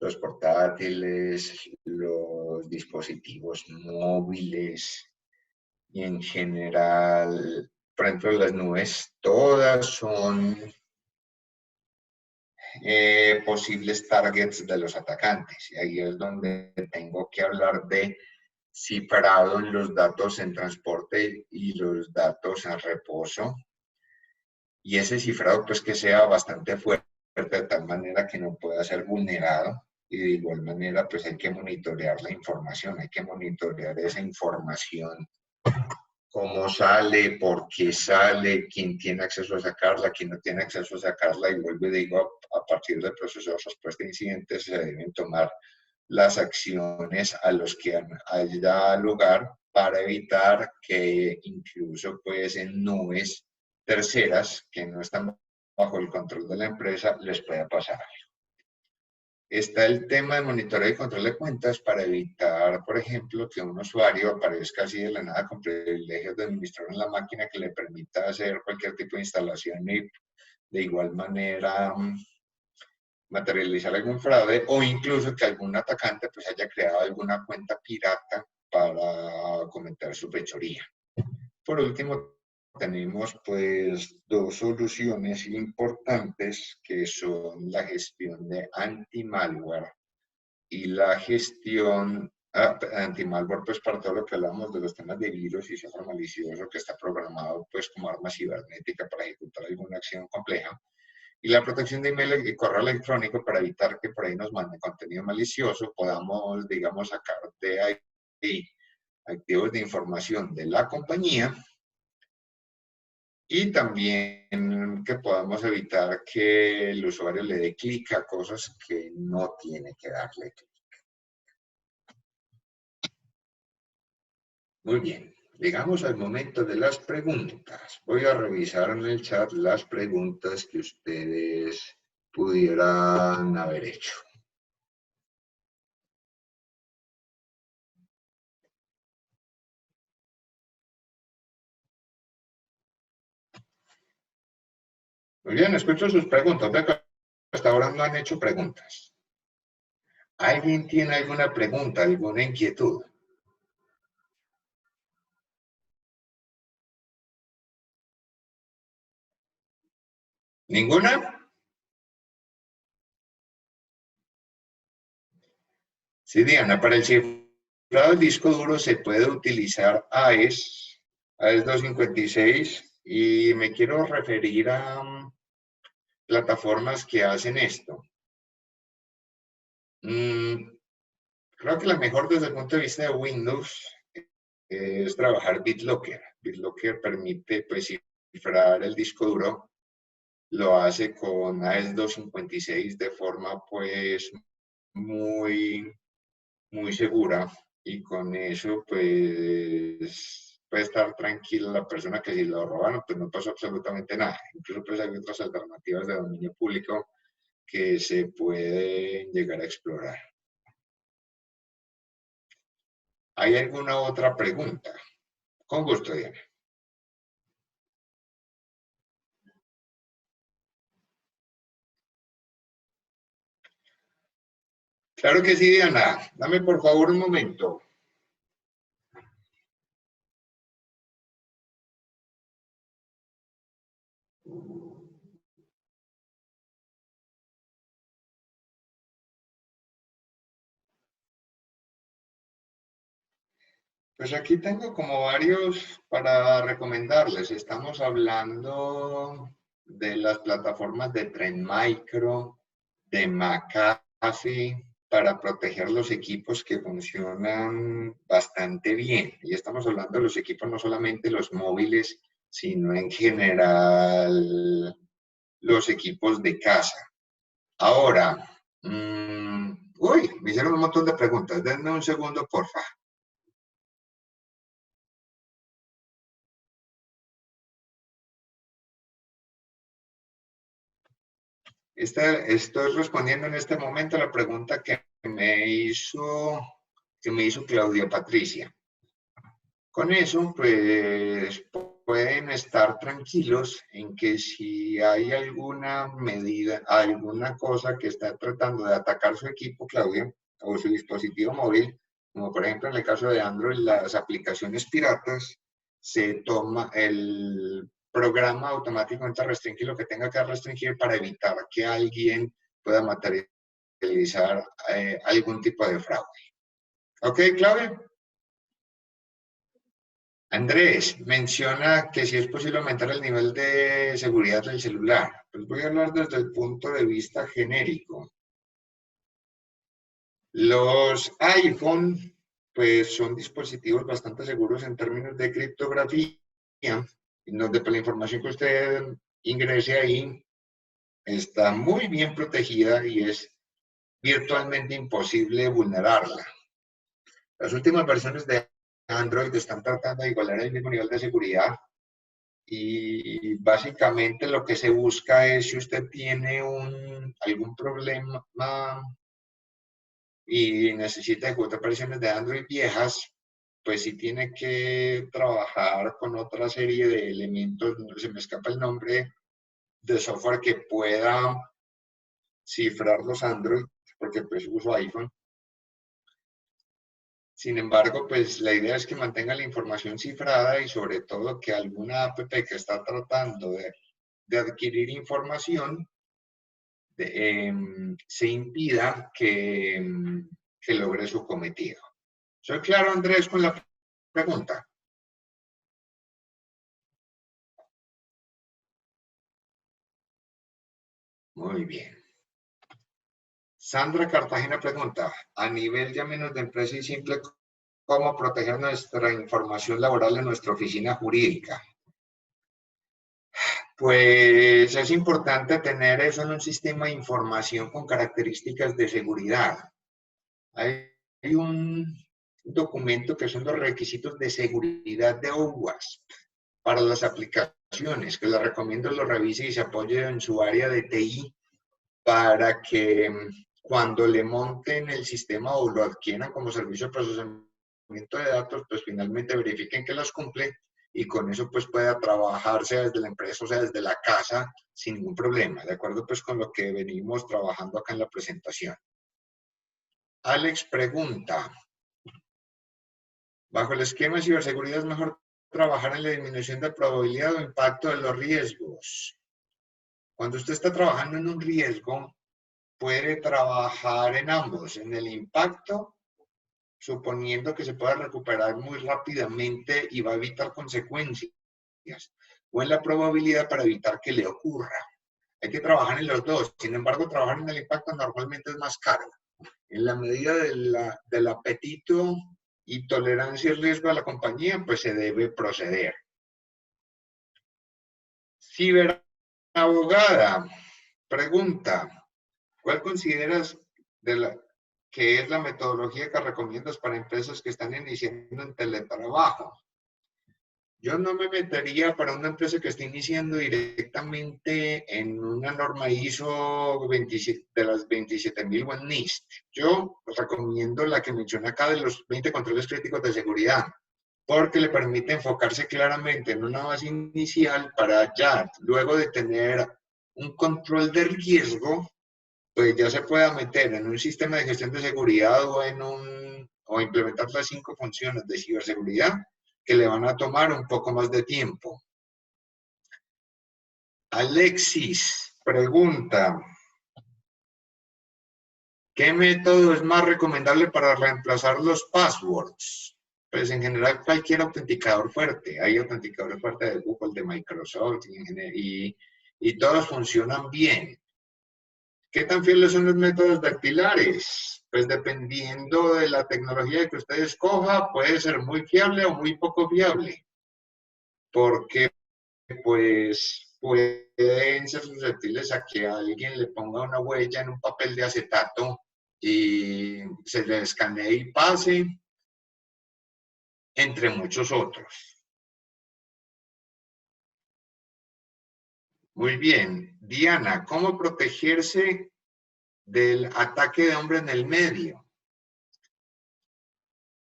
los portátiles, los dispositivos móviles y en general, por ejemplo, las nubes, todas son posibles targets de los atacantes. Y ahí es donde tengo que hablar de cifrado en los datos en transporte y los datos en reposo. Y ese cifrado, pues, que sea bastante fuerte, de tal manera que no pueda ser vulnerado. Y de igual manera, pues, hay que monitorear la información, hay que monitorear esa información, cómo sale, por qué sale, quién tiene acceso a sacarla, quién no tiene acceso a sacarla. Y vuelvo y digo, a partir del proceso de respuesta a incidentes se deben tomar las acciones a los que haya lugar para evitar que incluso, pues, en nubes terceras que no están bajo el control de la empresa les pueda pasar algo. Está el tema de monitoreo y control de cuentas para evitar, por ejemplo, que un usuario aparezca así de la nada con privilegios de administrador en la máquina que le permita hacer cualquier tipo de instalación y de igual manera materializar algún fraude, o incluso que algún atacante pues haya creado alguna cuenta pirata para cometer su fechoría. Por último, tenemos pues dos soluciones importantes que son la gestión de anti-malware y la gestión anti-malware, pues para todo lo que hablamos de los temas de virus y software malicioso que está programado pues como arma cibernética para ejecutar alguna acción compleja. Y la protección de email y correo electrónico para evitar que por ahí nos manden contenido malicioso, podamos, digamos, sacar de ahí activos de información de la compañía, y también que podamos evitar que el usuario le dé clic a cosas que no tiene que darle clic. Muy bien, llegamos al momento de las preguntas. Voy a revisar en el chat las preguntas que ustedes pudieran haber hecho. Muy bien, escucho sus preguntas. Hasta ahora no han hecho preguntas. ¿Alguien tiene alguna pregunta, alguna inquietud? ¿Ninguna? Sí, Diana, para el cifrado del disco duro se puede utilizar AES 256, y me quiero referir a plataformas que hacen esto. Creo que la mejor desde el punto de vista de Windows es trabajar BitLocker. BitLocker permite pues cifrar el disco duro, lo hace con AES 256 de forma pues muy segura, y con eso pues puede estar tranquila la persona que si lo robaron pues no pasó absolutamente nada. Incluso pues hay otras alternativas de dominio público que se pueden llegar a explorar. ¿Hay alguna otra pregunta? Con gusto, Diana. Claro que sí, Diana. Dame por favor un momento. Pues aquí tengo como varios para recomendarles. Estamos hablando de las plataformas de Trend Micro, de McAfee, para proteger los equipos que funcionan bastante bien. Y estamos hablando de los equipos, no solamente los móviles, sino en general los equipos de casa. Ahora, me hicieron un montón de preguntas. Denme un segundo, porfa. Estoy respondiendo en este momento a la pregunta que me hizo Claudia Patricia. Con eso, pues pueden estar tranquilos en que si hay alguna medida, alguna cosa que está tratando de atacar su equipo, Claudia, o su dispositivo móvil, como por ejemplo en el caso de Android, las aplicaciones piratas, se toma el programa automáticamente restringir lo que tenga que restringir para evitar que alguien pueda materializar algún tipo de fraude. ¿Ok, Claudia? Andrés menciona que si es posible aumentar el nivel de seguridad del celular. Pues voy a hablar desde el punto de vista genérico. Los iPhone, pues son dispositivos bastante seguros en términos de criptografía, en donde pues, la información que usted ingrese ahí está muy bien protegida y es virtualmente imposible vulnerarla. Las últimas versiones de Android están tratando de igualar el mismo nivel de seguridad. Y básicamente lo que se busca es si usted tiene algún problema y necesita ejecutar versiones de Android viejas, pues sí tiene que trabajar con otra serie de elementos, se me escapa el nombre, de software que pueda cifrar los Android, porque pues uso iPhone. Sin embargo, pues la idea es que mantenga la información cifrada y sobre todo que alguna app que está tratando de adquirir información se impida que logre su cometido. ¿Soy claro, Andrés, con la pregunta? Muy bien. Sandra Cartagena pregunta, a nivel ya menos de empresa y simple, ¿cómo proteger nuestra información laboral en nuestra oficina jurídica? Pues es importante tener eso en un sistema de información con características de seguridad. Hay un documento que son los requisitos de seguridad de OWASP para las aplicaciones, que les recomiendo lo revise y se apoye en su área de TI para que cuando le monten el sistema o lo adquieran como servicio de procesamiento de datos, pues finalmente verifiquen que los cumple y con eso pues pueda trabajar sea desde la empresa o sea desde la casa sin ningún problema, de acuerdo pues con lo que venimos trabajando acá en la presentación. Alex pregunta, bajo el esquema de ciberseguridad es mejor trabajar en la disminución de probabilidad o impacto de los riesgos. Cuando usted está trabajando en un riesgo, puede trabajar en ambos, en el impacto, suponiendo que se pueda recuperar muy rápidamente y va a evitar consecuencias, o en la probabilidad para evitar que le ocurra. Hay que trabajar en los dos. Sin embargo, trabajar en el impacto normalmente es más caro. En la medida del apetito y tolerancia al riesgo de la compañía, pues se debe proceder. Ciberabogada pregunta, ¿cuál consideras que es la metodología que recomiendas para empresas que están iniciando en teletrabajo? Yo no me metería para una empresa que esté iniciando directamente en una norma ISO 27, de las 27.000 NIST. Yo recomiendo la que mencioné acá de los 20 controles críticos de seguridad, porque le permite enfocarse claramente en una base inicial para ya, luego de tener un control de riesgo, pues ya se pueda meter en un sistema de gestión de seguridad o implementar las 5 funciones de ciberseguridad que le van a tomar un poco más de tiempo. Alexis pregunta, ¿qué método es más recomendable para reemplazar los passwords? Pues en general cualquier autenticador fuerte. Hay autenticadores fuertes de Google, de Microsoft y todos funcionan bien. ¿Qué tan fieles son los métodos dactilares? Pues dependiendo de la tecnología que usted escoja, puede ser muy fiable o muy poco fiable. Porque pues pueden ser susceptibles a que alguien le ponga una huella en un papel de acetato y se le escanee y pase, entre muchos otros. Muy bien. Diana, ¿cómo protegerse del ataque de hombre en el medio?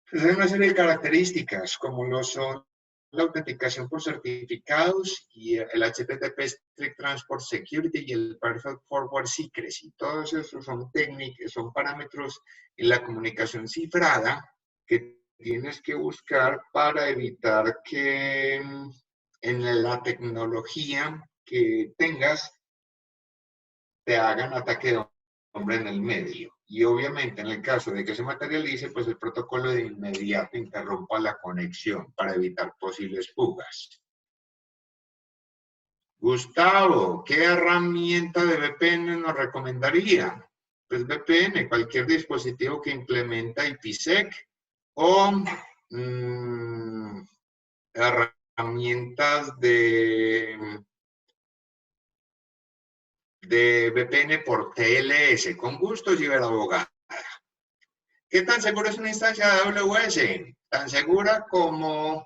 Pues hay una serie de características, como lo son la autenticación por certificados y el HTTP Strict Transport Security y el Perfect Forward Secrecy. Todos esos son técnicas, son parámetros en la comunicación cifrada que tienes que buscar para evitar que en la tecnología que tengas te hagan ataque de hombre en el medio. Y obviamente en el caso de que se materialice, pues el protocolo de inmediato interrumpa la conexión para evitar posibles fugas. Gustavo, ¿qué herramienta de VPN nos recomendaría? Pues VPN, cualquier dispositivo que implementa IPsec o herramientas de VPN por TLS, con gusto, ciberabogada. ¿Qué tan segura es una instancia de AWS? Tan segura como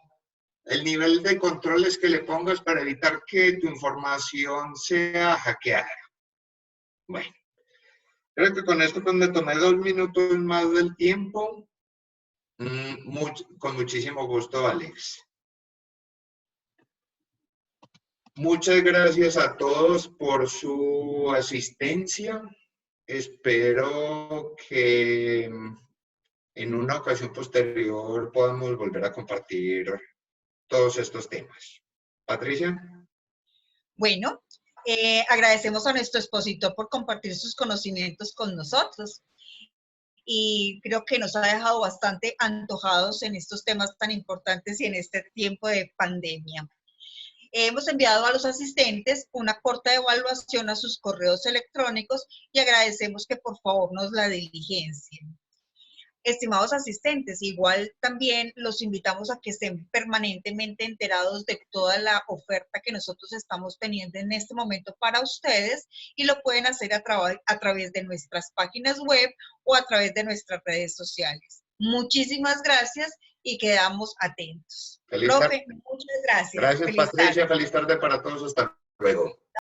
el nivel de controles que le pongas para evitar que tu información sea hackeada. Bueno, creo que con esto pues me tomé 2 minutos más del tiempo. Con muchísimo gusto, Alex. Muchas gracias a todos por su asistencia. Espero que en una ocasión posterior podamos volver a compartir todos estos temas. Patricia. Bueno, agradecemos a nuestro expositor por compartir sus conocimientos con nosotros y creo que nos ha dejado bastante antojados en estos temas tan importantes y en este tiempo de pandemia. Hemos enviado a los asistentes una corta evaluación a sus correos electrónicos y agradecemos que por favor nos la diligencien. Estimados asistentes, igual también los invitamos a que estén permanentemente enterados de toda la oferta que nosotros estamos teniendo en este momento para ustedes y lo pueden hacer a través de nuestras páginas web o a través de nuestras redes sociales. Muchísimas gracias y quedamos atentos. Feliz Profe, muchas gracias. Gracias, Feliz Patricia. tarde. Feliz tarde para todos. Hasta luego.